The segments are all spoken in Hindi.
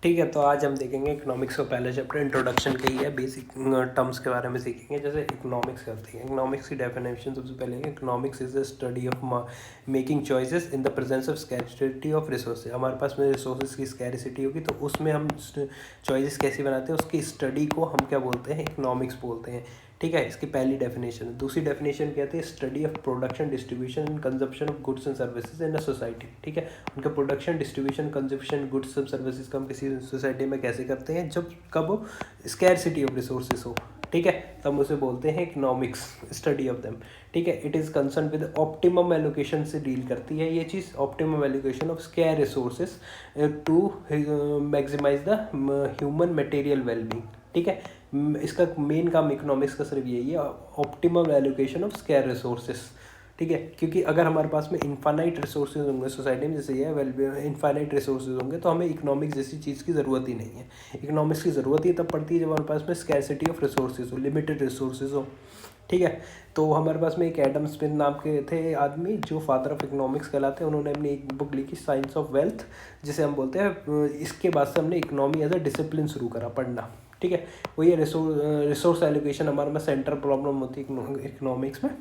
ठीक है, तो आज हम देखेंगे इकोनॉमिक्स का पहला चैप्टर इंट्रोडक्शन का ही है। बेसिक टर्म्स के बारे में सीखेंगे। जैसे इकोनॉमिक्स क्या होती है। इकोनॉमिक्स की डेफिनेशन सबसे पहले है, economics is the study of making choices in the presence of scarcity of resources. हमारे पास में रिसोर्सेज की स्कैरिसिटी होगी तो उसमें हम चॉइसेस कैसे बनाते हैं, उसकी स्टडी को हम क्या बोलते हैं, इकोनॉमिक्स बोलते हैं। ठीक है, इसकी पहली डेफिनेशन है। दूसरी डेफिनेशन कहते हैं study of production, distribution and consumption of goods and services in a society. ठीक है, उनका production, distribution, consumption, goods and services का हम किसी सोसाइटी में कैसे करते हैं, जब कब स्कैरसिटी ऑफ रिसोर्सेज हो। ठीक है, तब उसे बोलते हैं इकोनॉमिक्स, स्टडी ऑफ देम। ठीक है, it is concern with optimum allocation से डील करती है ये चीज़, optimum allocation of scarce resources to maximize the human material wellbeing. ठीक है, इसका मेन काम इकोनॉमिक्स का सिर्फ यही है, optimum allocation of scarce resources. ठीक है, क्योंकि अगर हमारे पास में इनफाइनाइट रिसोर्सेज होंगे सोसाइटी में, जैसे ये वेल इनफाइनाइट रिसोर्सेज होंगे, तो हमें इकोनॉमिक्स जैसी चीज़ की ज़रूरत ही नहीं है। इकोनॉमिक्स की ज़रूरत ही तब पड़ती है जब हमारे पास में स्कैरसिटी ऑफ रिसोर्सेज हो, लिमिटेड रिसोर्सेज हो। ठीक है, तो हमारे पास में एक एडम स्मिथ नाम के थे आदमी, जो फादर ऑफ इकोनॉमिक्स कहलाते हैं। उन्होंने अपनी एक बुक लिखी, साइंस ऑफ वेल्थ, जिसे हम बोलते हैं। इसके बाद से हमने इकोनॉमी एज अ डिसिप्लिन शुरू करा पढ़ना। ठीक है, वो ये रिसोर्स एलोकेशन हमारे में सेंट्रल प्रॉब्लम होती है इकोनॉमिक्स में,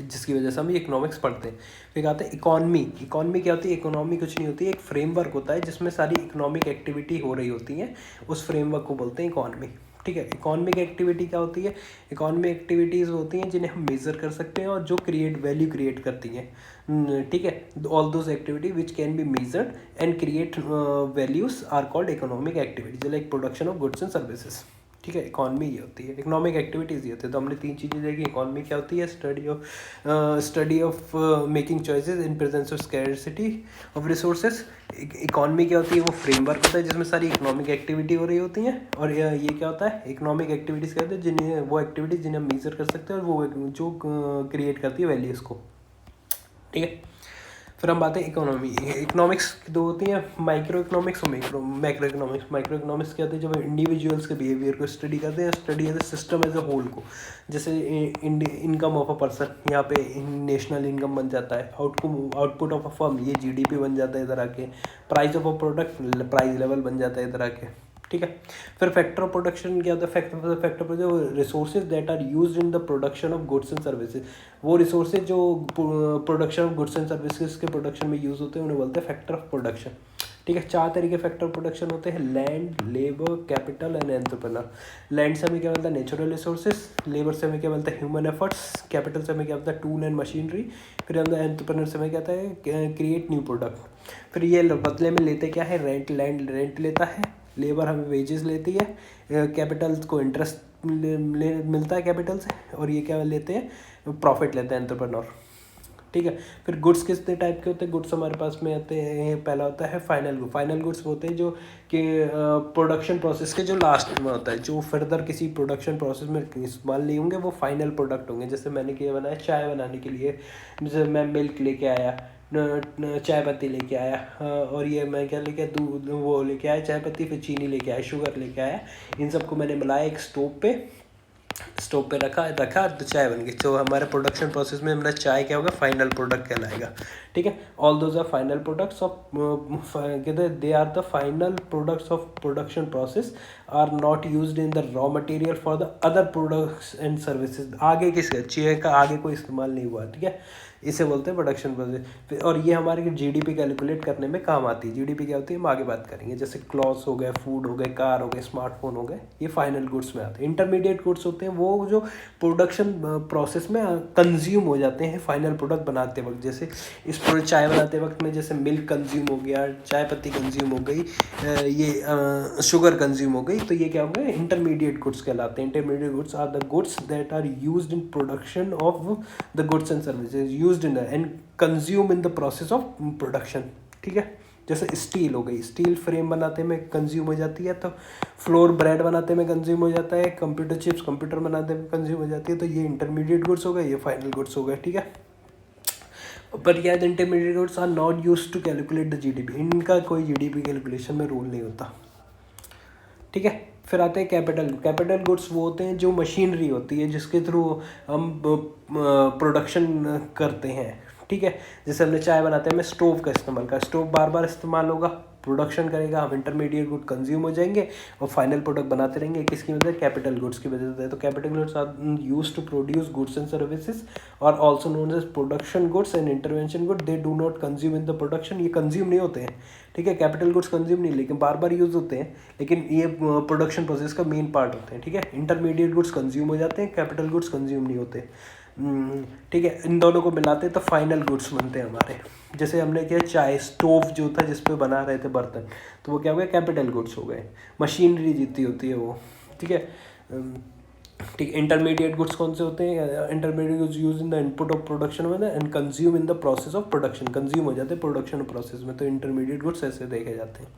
जिसकी वजह से हम ये इकोनॉमिक्स पढ़ते हैं। फिर आते हैं इकॉनमी। इकॉनमी क्या होती है? इकोनॉमी कुछ नहीं होती है, एक फ्रेमवर्क होता है जिसमें सारी इकोनॉमिक एक्टिविटी हो रही होती है, उस फ्रेमवर्क को बोलते हैं इकॉनमी। ठीक है, इकोनॉमिक एक्टिविटी क्या होती है? इकोनॉमिक एक्टिविटीज़ होती हैं जिन्हें हम मेज़र कर सकते हैं और जो वैल्यू क्रिएट करती हैं। ठीक है, all those activity which can be measured and create values are called economic activities, like production of goods and services. ठीक है, इकॉनमी ये होती है, इकोनॉमिक एक्टिविटीज़ ये होती है। तो हमने तीन चीज़ें देखी। इकॉनमी क्या होती है? Study of making choices in presence of scarcity of resources. Economy क्या होती है? वो फ्रेमवर्क होता है जिसमें सारी इकोनॉमिक एक्टिविटी हो रही होती हैं। और ये क्या होता है? इकोनॉमिक एक्टिविटीज़ कहते हैं जिन्हें, वो एक्टिविटीज़ जिन्हें हम मेजर कर सकते हैं और वो जो क्रिएट करती है वैल्यूज़ को। ठीक है, फिर हम बात है इकोनॉमी। इकोनॉमिक्स दो होती हैं, माइक्रो इकोनॉमिक्स और मैक्रो इकोनॉमिक्स। माइक्रो इकोनॉमिक्स क्या होती है? जब इंडिविजुअल्स के बिहेवियर को स्टडी करते हैं, study as a system as a whole को। जैसे इनकम ऑफ अ पर्सन, यहाँ पे नेशनल इनकम बन जाता है। आउटपुट ऑफ अ फर्म, ये जीडीपी बन जाता है इधर आके। Price of a product, price level बन जाता है इधर आके। ठीक है, फिर फैक्टर ऑफ प्रोडक्शन क्या होता है? फैक्टर जो resources that are used in the production of goods and services, वो रिसोर्सेज जो production of goods and services के प्रोडक्शन में यूज़ होते हैं उन्हें बोलते हैं फैक्टर ऑफ प्रोडक्शन। ठीक है, चार तरीके फैक्टर ऑफ प्रोडक्शन होते हैं: land, labour, capital and entrepreneur. Land से हमें क्या मिलता है? Natural resources. लेबर से हमें क्या मिलता है? Human efforts. कैपिटल से हमें क्या मिलता है? Tool and machinery. फिर हम एंटरप्रेन्योर से हमें क्या आता है? Create new product. फिर ये बदले में लेते क्या है? रेंट। लैंड रेंट लेता है, लेबर हमें वेजेस लेती है, कैपिटल को इंटरेस्ट मिलता है कैपिटल से, और ये क्या लेते हैं? प्रॉफिट लेते हैं एंटरप्रेन्योर। ठीक है, फिर गुड्स कितने टाइप के होते हैं? गुड्स हमारे पास में आते हैं, पहला होता है फाइनल गुड्स होते हैं जो कि प्रोडक्शन प्रोसेस के जो लास्ट में होता है, जो फर्दर किसी प्रोडक्शन प्रोसेस में इस्तेमाल नहीं होंगे, वो फाइनल प्रोडक्ट होंगे। जैसे मैंने क्या बनाया, चाय बनाने के लिए, जैसे मैं मिल्क लेके आया, चाय पत्ती लेके आया, और ये मैं क्या लेके आया? दूध, वो लेके आया चाय पत्ती, फिर चीनी लेके आया, शुगर लेके आया। इन सबको मैंने मिलाया एक स्टोव पे रखा तो चाय बन गई। तो हमारे प्रोडक्शन प्रोसेस में हमारा चाय क्या होगा? फाइनल प्रोडक्ट कहलाएगा। ठीक है, all those are final products of, कहते हैं they are the final products of production process, are not used in the raw material for the other products and services. आगे किसका? चाय का आगे कोई इस्तेमाल नहीं हुआ। ठीक है, इसे बोलते हैं प्रोडक्शन प्रोसेस। और ये हमारे जीडीपी कैलकुलेट करने में काम आती है। जीडीपी क्या होती है हम आगे बात करेंगे। जैसे क्लॉथ्स हो गए, फूड हो गए, कार हो गए, स्मार्टफोन हो गए, ये फाइनल गुड्स में आते हैं। इंटरमीडिएट गुड्स होते हैं वो जो प्रोडक्शन प्रोसेस में कंज्यूम हो जाते हैं फाइनल प्रोडक्ट बनाते वक्त। जैसे इस चाय बनाते वक्त में जैसे मिल्क कंज्यूम हो गया, चाय पत्ती कंज्यूम हो गई, ये शुगर कंज्यूम हो गई, तो ये क्या हो गए? इंटरमीडिएट गुड्स कहलाते हैं। Intermediate goods are the goods that are used in production of the goods and services, used in and consume in the process of production. ठीक है, जैसे स्टील हो गई, स्टील फ्रेम बनाते में कंज्यूम हो जाती है, तो फ्लोर ब्रेड बनाते में कंज्यूम हो जाता है, कंप्यूटर चिप्स कंप्यूटर बनाते में कंज्यूम हो जाती है। तो ये इंटरमीडिएट गुड्स हो गए, ये फाइनल गुड्स हो गए। ठीक है, पर यह intermediate goods are not used to calculate the GDP, इनका कोई जीडीपी कैलकुलेशन में रोल नहीं होता। ठीक है, फिर आते हैं कैपिटल गुड्स। वो होते हैं जो मशीनरी होती है जिसके थ्रू हम प्रोडक्शन करते हैं। ठीक है, जैसे हमने चाय बनाते हैं, हमें स्टोव का इस्तेमाल कर, स्टोव बार बार इस्तेमाल होगा। प्रोडक्शन करेगा, हम इंटरमीडिएट गुड कंज्यूम हो जाएंगे और फाइनल प्रोडक्ट बनाते रहेंगे। किसकी वजह से? कैपिटल गुड्स की वजह से। तो capital goods are used to produce goods and services और also known as production goods and intervention good. They do not consume in the production, ये कंज्यूम नहीं होते हैं, ठीक है। कैपिटल गुड्स कंज्यूम नहीं, लेकिन बार बार यूज होते हैं, लेकिन ये प्रोडक्शन प्रोसेस का मेन पार्ट होते हैं, ठीक है। इंटरमीडिएट गुड्स कंज्यूम हो जाते हैं, कैपिटल गुड्स कंज्यूम नहीं होते, ठीक है। इन दोनों को मिलाते हैं तो फाइनल गुड्स बनते हैं हमारे। जैसे हमने किया चाय, स्टोव जो था जिस पे बना रहे थे बर्तन, तो वो क्या हो गया? कैपिटल गुड्स हो गए। मशीनरी जितनी होती है वो, ठीक है, ठीक। इंटरमीडिएट गुड्स कौन से होते हैं? Intermediate goods use in the input of production में and consume in the process of production, consume हो जाते हैं प्रोडक्शन प्रोसेस में। तो इंटरमीडिएट गुड्स ऐसे देखे जाते हैं।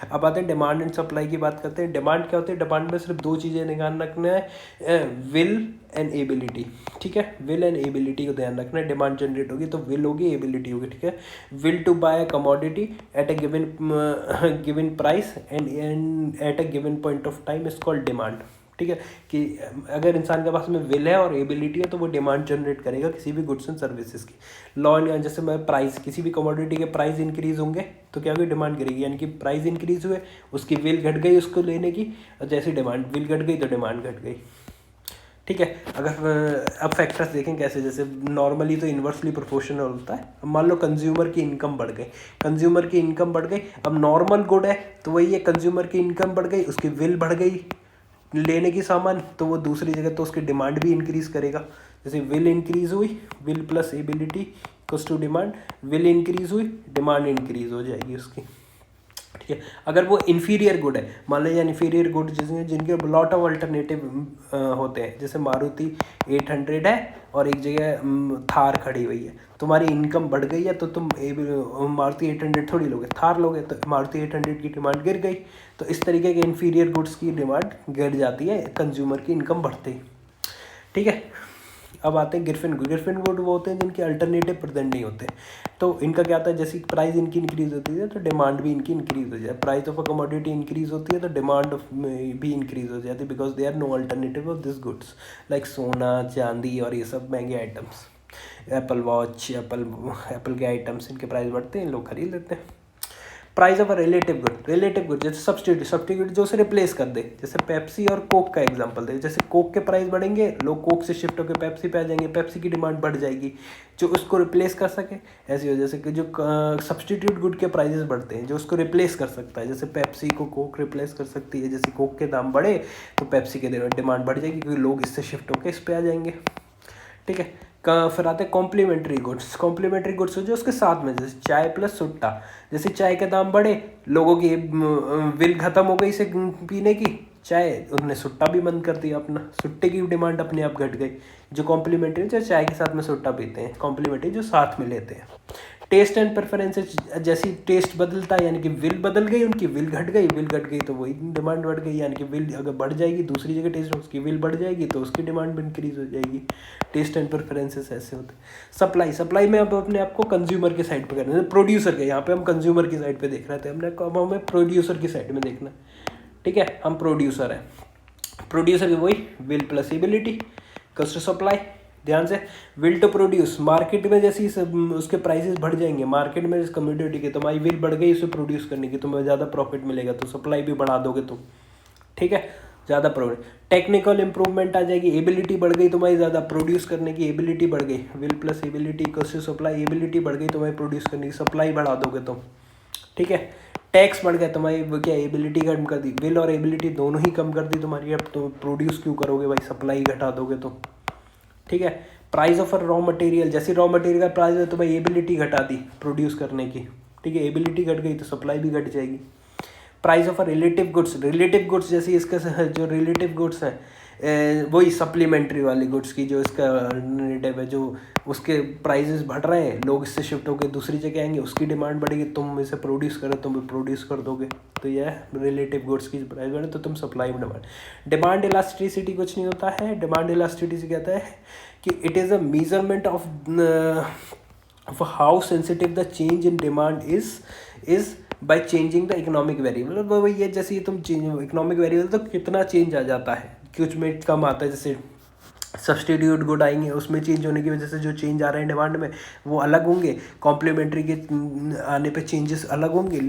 अब आते हैं डिमांड एंड सप्लाई की बात करते हैं। डिमांड क्या होती है? डिमांड में सिर्फ दो चीज़ें ध्यान रखना है, विल एंड एबिलिटी, ठीक है। विल एंड एबिलिटी को ध्यान रखना है। डिमांड जनरेट होगी तो विल होगी, एबिलिटी होगी, ठीक है। Will to buy a commodity at a given price and at a given point of time is called demand, ठीक है। कि अगर इंसान के पास में विल है और एबिलिटी है तो वो डिमांड जनरेट करेगा किसी भी गुड्स एंड सर्विसेज की। लॉ एंड जैसे मैं प्राइस, किसी भी कमोडिटी के प्राइस इंक्रीज होंगे तो क्या होगी? डिमांड करेगी, यानी कि प्राइस इंक्रीज हुए, उसकी विल घट गई उसको लेने की, और जैसे डिमांड, विल घट गई तो डिमांड घट गई, ठीक है। अगर अब फैक्टर्स देखें कैसे, जैसे नॉर्मली तो इन्वर्सली प्रोपोर्शनल होता है। अब मान लो कंज्यूमर की इनकम बढ़ गई, कंज्यूमर की इनकम बढ़ गई, अब नॉर्मल गुड है तो वही है, कंज्यूमर की इनकम बढ़ गई, उसकी विल बढ़ गई लेने की सामान, तो वो दूसरी जगह तो उसकी डिमांड भी इंक्रीज करेगा। जैसे विल इंक्रीज हुई, will plus ability equals to demand, will increase हुई, डिमांड इंक्रीज हो जाएगी उसकी, ठीक है। अगर वो इन्फीरियर गुड है, मान लीजिए इन्फीरियर गुड जिनके लॉट ऑफ अल्टरनेटिव होते हैं, जैसे मारुति 800 है और एक जगह थार खड़ी हुई है, तुम्हारी इनकम बढ़ गई है तो तुम मारुति 800 थोड़ी लोगे, थार लोगे, तो मारुति 800 की डिमांड गिर गई। तो इस तरीके के इन्फीरियर गुड्स की डिमांड गिर जाती है कंज्यूमर की इनकम बढ़ते ही, ठीक है। अब आते हैं गिरफिन गुड। गिरफिन गुड वो होते हैं जिनके अल्टरनेटिव प्रेजेंट नहीं होते, तो इनका क्या होता है? जैसे प्राइस इनकी इंक्रीज होती है तो डिमांड भी इनकी इंक्रीज हो जाए। Price of a commodity increase होती है तो डिमांड भी इंक्रीज हो जाती है, because they are no alternative of this goods, like सोना, चांदी और ये सब महंगे आइटम्स, एप्पल वॉच, एप्पल के आइटम्स, इनके प्राइस बढ़ते हैं, लोग खरीद लेते हैं। Price of a relative good जैसे सब्स्टिट्यूट जो उसे रिप्लेस कर दे, जैसे पेप्सी और कोक का एग्जांपल दे। जैसे कोक के प्राइस बढ़ेंगे, लोग कोक से शिफ्ट होकर पेप्सी पे आ जाएंगे, पेप्सी की डिमांड बढ़ जाएगी जो उसको रिप्लेस कर सके। ऐसी हो जैसे कि जो सब्स्टिट्यूट गुड के प्राइजेस बढ़ते हैं जो उसको रिप्लेस कर सकता है, जैसे पेप्सी को कोक रिप्लेस कर सकती है। जैसे कोक के दाम बढ़े तो पेप्सी के डिमांड बढ़ जाएगी क्योंकि लोग इससे शिफ्ट होकर इस पे आ जाएंगे, ठीक है। फिर आते हैं कॉम्प्लीमेंट्री गुड्स। कॉम्प्लीमेंट्री गुड्स हो जो उसके साथ में, जैसे चाय प्लस सुट्टा। जैसे चाय के दाम बढ़े, लोगों की विल खत्म हो गई इसे पीने की चाय, उन्होंने सुट्टा भी बंद कर दिया अपना, सुट्टे की डिमांड अपने आप घट गई। जो कॉम्प्लीमेंट्री जो चाय के साथ में सुट्टा पीते हैं, कॉम्प्लीमेंट्री जो साथ में लेते हैं। टेस्ट एंड प्रेफरेंसेज, जैसी टेस्ट बदलता है यानी कि विल बदल गई, उनकी विल घट गई तो वही डिमांड बढ़ गई, यानी कि विल अगर बढ़ जाएगी दूसरी जगह टेस्ट, उसकी विल बढ़ जाएगी तो उसकी डिमांड भी इंक्रीज हो जाएगी। टेस्ट एंड प्रेफरेंसेस ऐसे होते हैं। सप्लाई में अब अपने आप को कंज्यूमर के साइड पे करना है, प्रोड्यूसर के, यहाँ पे हम कंज्यूमर की साइड पे देख रहे थे, अब हमें प्रोड्यूसर की साइड में देखना, ठीक है। हम प्रोड्यूसर हैं, प्रोड्यूसर की वही विल प्लस एबिलिटी कस्ट सप्लाई। ध्यान से, विल टू प्रोड्यूस, मार्केट में जैसे उसके प्राइसेस बढ़ जाएंगे, मार्केट में इस कम्योडिटी के, तुम्हारी विल बढ़ गई उसे प्रोड्यूस करने की, तुम्हें ज़्यादा प्रॉफिट मिलेगा तो सप्लाई भी बढ़ा दोगे तुम, ठीक है, ज़्यादा प्रॉफिट। टेक्निकल इंप्रूवमेंट आ जाएगी, एबिलिटी बढ़ गई तुम्हारी, ज़्यादा प्रोड्यूस करने की एबिलिटी बढ़ गई, will plus ability equals to supply, ability बढ़ गई तुम्हारी प्रोड्यूस करने की, सप्लाई बढ़ा दोगे तुम, ठीक है। टैक्स बढ़ गया तुम्हारी, क्या एबिलिटी कम कर दी, विल और एबिलिटी दोनों ही कम कर दी तुम्हारी, अब तो प्रोड्यूस क्यों करोगे भाई, सप्लाई घटा दोगे तो, ठीक है। प्राइस ऑफ रॉ मटेरियल, जैसे रॉ मटेरियल का प्राइस है तो भाई एबिलिटी घटा दी प्रोड्यूस करने की, ठीक है, एबिलिटी घट गई तो सप्लाई भी घट जाएगी। प्राइस ऑफ रिलेटिव गुड्स जैसे इसका जो रिलेटिव गुड्स हैं वही सप्लीमेंट्री वाली गुड्स की, जो इसका रिलेटिव है, जो उसके प्राइजेस बढ़ रहे हैं, लोग इससे शिफ्ट होकर दूसरी जगह आएंगे, उसकी डिमांड बढ़ेगी, तुम इसे प्रोड्यूस करो, तुम प्रोड्यूस कर दोगे, तो यह रिलेटिव गुड्स की प्राइस बढ़े तो तुम सप्लाई में डिमांड इलास्टिसिटी कुछ नहीं होता है। डिमांड इलास्टिसिटी कहता है कि it is a measurement of how sensitive the change in demand is by changing the economic variable. वही है, जैसे ये तुम इकोनॉमिक वेरिएबल तो कितना चेंज आ जाता है, कुछ में कम आता है, जैसे सब्सटीट्यूट गुड आएंगे, उसमें चेंज होने की वजह से जो चेंज आ रहे हैं डिमांड में वो अलग होंगे, कॉम्प्लीमेंट्री के आने पे चेंजेस अलग होंगे,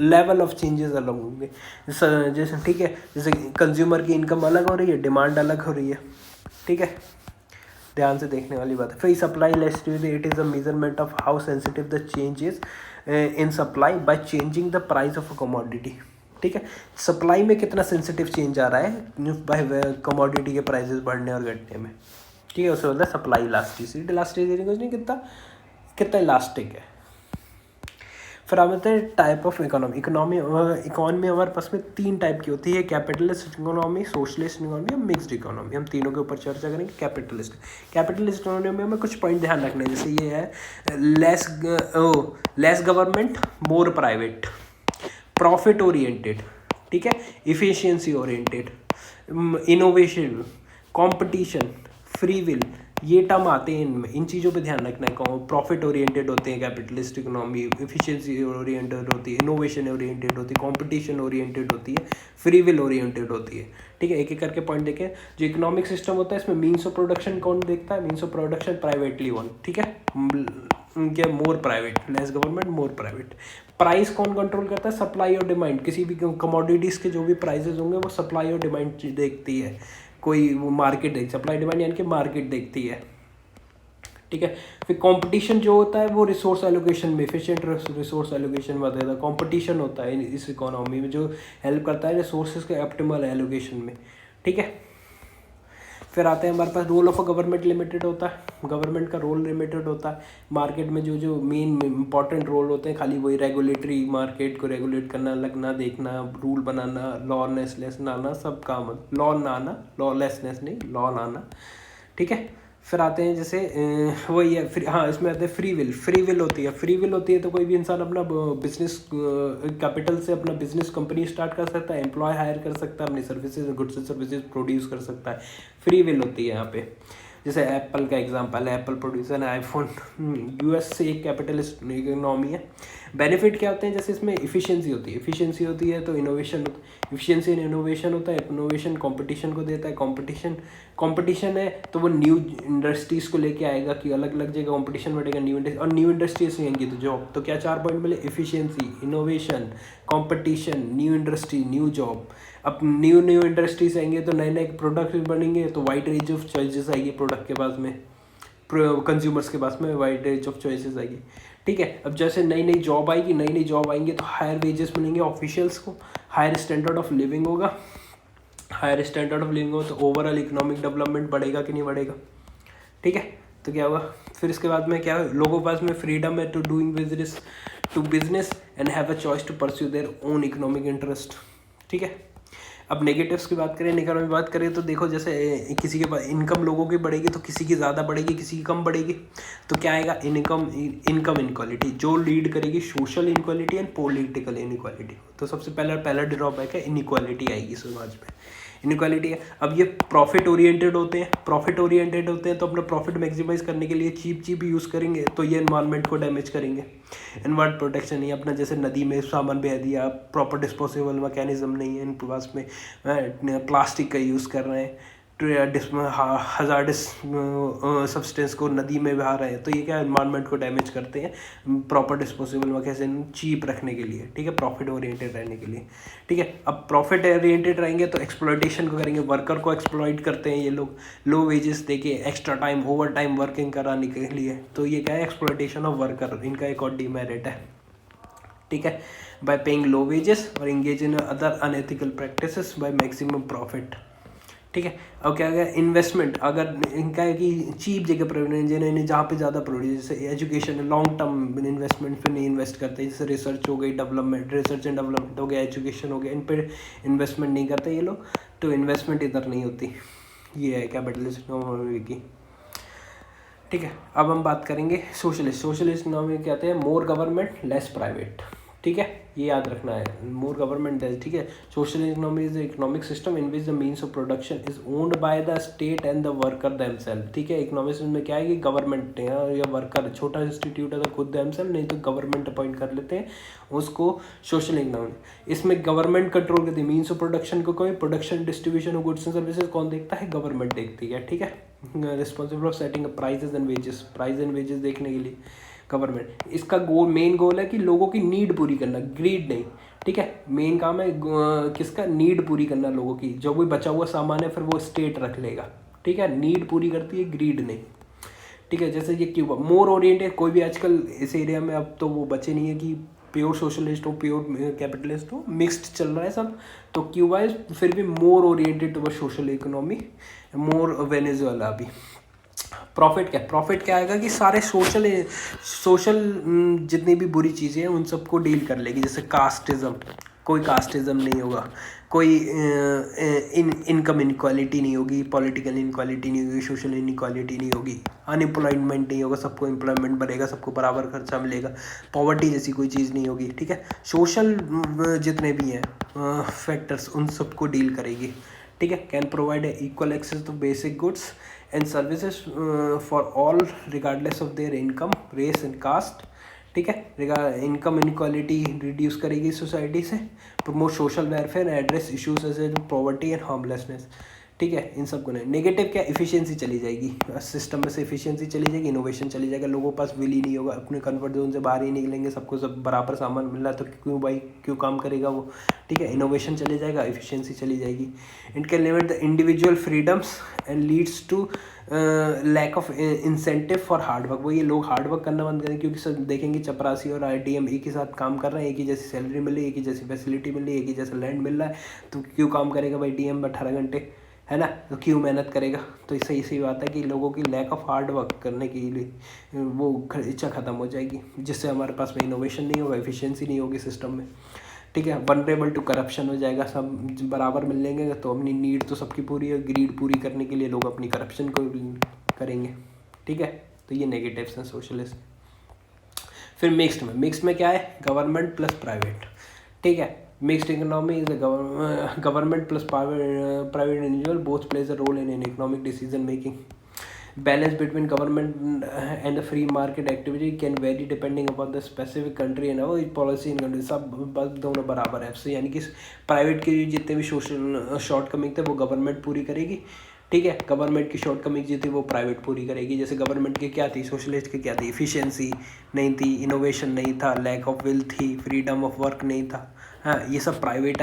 लेवल ऑफ चेंजेस अलग होंगे। जैसे ठीक है, जैसे कंज्यूमर की इनकम अलग हो रही है, डिमांड अलग हो रही है, ठीक है, ध्यान से देखने वाली बात है। फिर supply elasticity, it is a measurement of how sensitive the change is in supply by changing the price of a commodity, ठीक है, सप्लाई में कितना सेंसिटिव चेंज आ रहा है बाय कमोडिटी के प्राइसेस बढ़ने और घटने में, ठीक है, उससे बोलता है सप्लाई इलास्टिसिटी। इलास्टिसिटी कुछ नहीं, कितना कितना इलास्टिक है। फिर आप बताते हैं टाइप ऑफ इकोनॉमी हमारे पास में 3 टाइप की होती है, कैपिटलिस्ट इकोनॉमी, सोशलिस्ट इकोनॉमी और मिक्स्ड इकोनॉमी। हम तीनों के ऊपर चर्चा करेंगे। कैपिटलिस्ट इकोनॉमी में कुछ पॉइंट ध्यान रखने, जैसे ये है less government more private, profit oriented, ठीक है, efficiency oriented, innovation, competition, free will, ये टर्म आते हैं इनमें, इन चीज़ों पे ध्यान रखना है। प्रॉफिट ओरिएंटेड होते हैं कैपिटलिस्ट इकोनॉमी, इफिशिएंसी ओरिएंटेड होती है, इनोवेशन ओरिएंटेड होती है, कंपटीशन ओरिएंटेड होती है, फ्री विल ओरिएंटेड होती है, ठीक है। एक एक करके पॉइंट देखें। जो इकोनॉमिक सिस्टम होता है इसमें मीन्स ऑफ प्रोडक्शन कौन देखता है? Means of production privately own, ठीक है, क्या more private, less government more private. Price कौन कंट्रोल करता है? सप्लाई और डिमांड। किसी भी कमोडिटीज़ के जो भी प्राइसेस होंगे वो सप्लाई और डिमांड देखती है, कोई वो मार्केट देख, सप्लाई डिमांड यानी कि मार्केट देखती है, ठीक है। फिर कंपटीशन जो होता है वो रिसोर्स एलोकेशन में, एफिशिएंट रिसोर्स एलोकेशन में आता है। कंपटीशन होता है इस इकोनॉमी में जो हेल्प करता है रिसोर्सेज के ऑप्टिमल एलोकेशन में, ठीक है। फिर आते हैं हमारे पास role of a government limited होता है, गवर्नमेंट का रोल लिमिटेड होता है। मार्केट में जो जो मेन इंपॉर्टेंट रोल होते हैं खाली वही रेगुलेटरी, मार्केट को रेगुलेट करना, लगना, देखना, रूल बनाना, लॉलेसनेस ना आना, सब काम, लॉ ना आना, लॉलेसनेस नहीं, लॉ ना आना, ठीक है। फिर आते हैं जैसे वही है, फिर हाँ इसमें आते हैं फ्री विल। फ्री विल होती है, फ्री विल होती है तो कोई भी इंसान अपना बिजनेस कैपिटल से अपना बिजनेस कंपनी स्टार्ट कर सकता है, एम्प्लॉय हायर कर सकता है, अपनी services goods and services produce कर सकता है। फ्री विल होती है यहाँ पे। जैसे एप्पल का एग्जांपल है, एप्पल प्रोड्यूसर है आईफोन, यूएस से एक कैपिटलिस्ट इकोनॉमी है। बेनिफिट क्या होते हैं? जैसे इसमें इफिशियंसी होती है, इफिशियंसी होती है तो इनोवेशन, इफिशियंसी एंड इनोवेशन होता है, इनोवेशन कंपटीशन को देता है, कंपटीशन है तो वो न्यू इंडस्ट्रीज़ को लेके आएगा कि अलग अलग जगह कंपटीशन बढ़ेगा, न्यू इंडस्ट्रीज आएंगी तो जॉब। तो क्या 4 पॉइंट मिले? Efficiency, innovation, competition, new industry, new job. अब न्यू इंडस्ट्रीज आएंगे तो नए नए प्रोडक्ट बनेंगे तो वाइड रेंज ऑफ चॉइसेस आएगी प्रोडक्ट के पास में, कंज्यूमर्स के पास में वाइड रेंज ऑफ चॉइसेस आएगी, ठीक है। अब जैसे नई नई जॉब आएगी, नई नई जॉब आएंगे तो हायर वेजेस मिलेंगे ऑफिशियल्स को, हायर स्टैंडर्ड ऑफ लिविंग होगा, हायर स्टैंडर्ड ऑफ लिविंग हो तो ओवरऑल इकोनॉमिक डेवलपमेंट बढ़ेगा कि नहीं बढ़ेगा, ठीक है। तो क्या होगा फिर इसके बाद में, क्या लोगों के पास में फ्रीडम है to doing business and have a choice to pursue their own economic interest, ठीक है। अब नेगेटिव्स की बात करें, निगेटिव की बात करें तो देखो जैसे किसी के पास इनकम लोगों की बढ़ेगी तो किसी की ज़्यादा बढ़ेगी, किसी की कम बढ़ेगी, तो क्या आएगा? इनकम इनक्वालिटी जो लीड करेगी social inequality and political inequality. तो सबसे पहला ड्रॉबैक है इनक्वालिटी आएगी समाज में, इनक्वालिटी है। अब ये प्रॉफिट ओरिएंटेड होते हैं तो अपना प्रॉफिट मैक्सिमाइज करने के लिए चीप यूज़ करेंगे तो ये एनवायरनमेंट को डैमेज करेंगे। एनवायरनमेंट प्रोटेक्शन नहीं, अपना जैसे नदी में सामान बह दिया, प्रॉपर डिस्पोजेबल मैकेनिज्म नहीं है इनके पास में, प्लास्टिक का यूज़ कर रहे हैं, हजार्डस सब्सटेंस को नदी में बहा रहे हैं, तो ये क्या एनवायरनमेंट को डैमेज करते हैं प्रॉपर डिस्पोजेबल मैकेनिज्म चीप रखने के लिए, ठीक है, प्रॉफिट ओरिएंटेड रहने के लिए, ठीक है। अब प्रॉफिट ओरिएंटेड रहेंगे तो एक्सप्लॉइटेशन को करेंगे, वर्कर को एक्सप्लॉइट करते हैं ये लोग, लो वेजेस देके extra time over time working कराने के लिए, तो ये क्या है? एक्सप्लॉइटेशन ऑफ वर्कर, इनका एक और डीमेरिट है, ठीक है। बाय पेइंग लो वेजेस और engage in other unethical practices by maximum profit, ठीक है। और क्या गया? इन्वेस्टमेंट, अगर इनका है कि चीप जगह पर जिन्हें जहाँ पे ज़्यादा प्रोड्यूस, जैसे एजुकेशन लॉन्ग टर्म इन्वेस्टमेंट पे नहीं इन्वेस्ट करते, जैसे रिसर्च हो गई, रिसर्च एंड डेवलपमेंट हो गया, एजुकेशन हो गया, इन पर इन्वेस्टमेंट नहीं करते ये लोग, तो इन्वेस्टमेंट इधर नहीं होती। ये है कैपिटलिस्ट इकोनॉमी की, ठीक है। अब हम बात करेंगे सोशलिस्ट इकोनॉमी कहते हैं मोर गवर्नमेंट लेस प्राइवेट, ठीक है, ये याद रखना है, मोर गवर्नमेंट है, ठीक है। Social economy is economic system in which the means of production is owned by the state and the worker themselves, ठीक है। इकोनॉमिक्स में क्या है कि गवर्नमेंट या वर्कर, छोटा इंस्टीट्यूट है तो खुद देमसेल्फ, नहीं तो गवर्नमेंट अपॉइंट कर लेते हैं उसको सोशल इकोनॉमी। इसमें गवर्नमेंट कंट्रोल करती है मीन्स ऑफ प्रोडक्शन को, कोई production distribution of goods and services कौन देखता है, गवर्नमेंट देखती है, ठीक है। Responsible for setting prices and wages, price and wages देखने के लिए गवर्नमेंट। इसका मेन गोल है कि लोगों की नीड पूरी करना, ग्रीड नहीं, ठीक है। मेन काम है किसका, नीड पूरी करना लोगों की। जो भी बचा हुआ सामान है फिर वो स्टेट रख लेगा, ठीक है। नीड पूरी करती है, ग्रीड नहीं, ठीक है। जैसे ये क्यूबा मोर ओरिएंटेड, कोई भी आजकल इस एरिया में अब तो वो बचे नहीं है कि प्योर सोशलिस्ट हो प्योर कैपिटलिस्ट हो, मिक्स्ड चल रहा है सब। तो क्यूबा इज फिर भी मोर ओरिएंटेड टुवर्ड सोशल इकोनॉमी, मोर वेनेजुएला भी। प्रॉफिट क्या आएगा कि सारे सोशल जितनी भी बुरी चीज़ें हैं उन सबको डील कर लेगी। जैसे कास्टिज़म, कोई कास्टिज़म नहीं होगा, कोई इनकम इनक्वालिटी नहीं होगी, पॉलिटिकल इनक्वालिटी नहीं होगी, सोशल इनक्वालिटी नहीं होगी, अनएम्प्लॉयमेंट नहीं होगा, सबको एम्प्लॉयमेंट बढ़ेगा, सबको बराबर खर्चा मिलेगा, पॉवर्टी जैसी कोई चीज़ नहीं होगी, ठीक है। सोशल जितने भी हैं फैक्टर्स उन सबको डील करेगी, ठीक है। Can provide equal access to basic goods and services for all regardless of their income, race and caste, ठीक है। इनकम इनक्वालिटी रिड्यूस करेगी सोसाइटी से, promote social welfare, address issues as poverty and homelessness, ठीक है। इन सब को नहीं। नेगेटिव क्या, इफिशियंसी चली जाएगी, सिस्टम में से इफिशियंसी चली जाएगी, इनोवेशन चली जाएगा, लोगों के पास विल ही नहीं होगा, अपने कंफर्ट जोन से बाहर ही निकलेंगे, सबको सब बराबर सामान मिल रहा है तो क्यों भाई क्यों काम करेगा वो, ठीक है। इनोवेशन चली जाएगा, इफिशियंसी चली जाएगी। It can limit the individual freedoms and leads to lack of incentive for hard work. वो ये लोग हार्ड वर्क करना बंद करें, क्योंकि सब देखेंगे चपरासी और ITM एक ही साथ काम कर रहे हैं, एक ही जैसी सैलरी मिल रही है, एक ही जैसी फैसिलिटी मिल रही है, एक ही जैसा लैंड मिल रहा है, तो क्यों काम करेगा भाई DM 18 घंटे, है ना, तो क्यों मेहनत करेगा। तो इससे इसी बात है कि लोगों की लैक ऑफ हार्ड वर्क करने के लिए वो इच्छा ख़त्म हो जाएगी, जिससे हमारे पास में इनोवेशन नहीं होगा, एफिशिएंसी नहीं होगी सिस्टम में, ठीक है। वनरेबल टू करप्शन हो जाएगा, सब बराबर मिल लेंगे तो अपनी नीड तो सबकी पूरी है, ग्रीड पूरी करने के लिए लोग अपनी करप्शन को करेंगे, ठीक है। तो ये नेगेटिव्स हैं सोशलिस्ट। फिर मिक्स्ड में क्या है, गवर्नमेंट प्लस प्राइवेट, ठीक है। Mixed economy is government plus private individual both plays a role in economic decision making. Balance between government and the free market activity can vary depending upon the specific country and our policy in country। सब बस दोनों बराबर है आपसे, यानी कि प्राइवेट के जितने भी सोशल शॉर्ट कमिंग थे वो गवर्नमेंट पूरी करेगी, ठीक है। गवर्नमेंट की शॉर्ट कमिंग जो थी वो प्राइवेट पूरी करेगी। जैसे गवर्नमेंट की क्या थी, सोशलिस्ट की क्या थी, इफिशिएंसी नहीं थी, इनोवेशन नहीं था, लैक ऑफ विल थी, फ्रीडम ऑफ वर्क नहीं था, हाँ ये सब प्राइवेट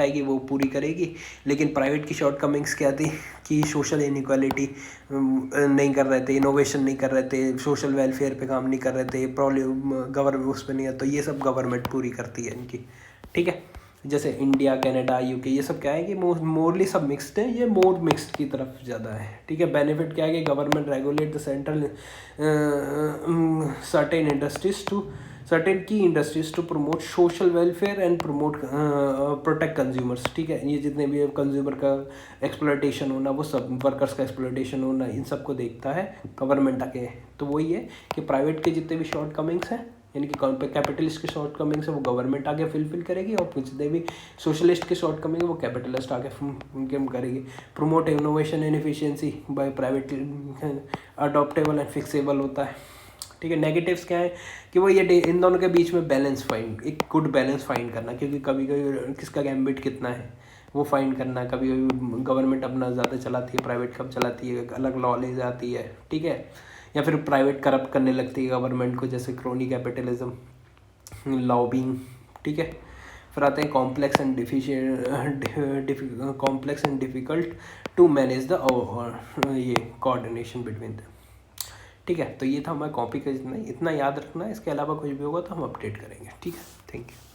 आएगी वो पूरी करेगी। लेकिन प्राइवेट की शॉर्ट कमिंग्स क्या थी कि सोशल इनइक्वालिटी नहीं कर रहे थे, इनोवेशन नहीं कर रहे थे, सोशल वेलफेयर पे काम नहीं कर रहे थे, प्रॉब्लम गवर्नमेंट उस पर नहीं है, तो ये सब गवर्नमेंट पूरी करती है इनकी, ठीक है। जैसे इंडिया, कनाडा, UK ये सब क्या है कि मोरली सब मिक्स्ड है, ये मोर मिक्स्ड की तरफ ज़्यादा है, ठीक है। बेनिफिट क्या है कि government regulate the central certain की industries to promote social welfare and protect consumers, ठीक है। ये जितने भी कंज्यूमर का एक्सप्लॉयटेशन होना, वो सब वर्कर्स का एक्सप्लॉयटेशन होना, इन सब को देखता है गवर्नमेंट आके। तो वही है कि प्राइवेट के जितने भी शॉर्ट कमिंग्स हैं, यानी कि कैपिटलिस्ट के शॉर्ट कमिंग्स है वो गवर्नमेंट आगे फिलफिल करेगी, और जितने भी सोशलिस्ट के शॉर्ट कमिंग है वो कैपिटलिस्ट आगे करेगी। Promote innovation and efficiency by private adaptable and flexible होता है, ठीक है। नेगेटिव्स क्या है कि वो ये इन दोनों के बीच में बैलेंस फाइंड, एक गुड बैलेंस फाइंड करना, क्योंकि कभी कभी किसका गैम्बिट कितना है वो फाइंड करना। कभी कभी गवर्नमेंट अपना ज़्यादा चलाती है, प्राइवेट कम चलाती है, अलग लॉ ले जाती है, ठीक है। या फिर प्राइवेट करप्ट करने लगती है गवर्नमेंट को, जैसे क्रोनी कैपिटलिज्म, लॉबिंग, ठीक है। फिर आते हैं complex and difficult to manage the ये कोऑर्डिनेशन बिटवीन द, ठीक है। तो ये था हमारा कॉपी का इतना याद रखना है, इसके अलावा कुछ भी होगा तो हम अपडेट करेंगे, ठीक है। Thank you.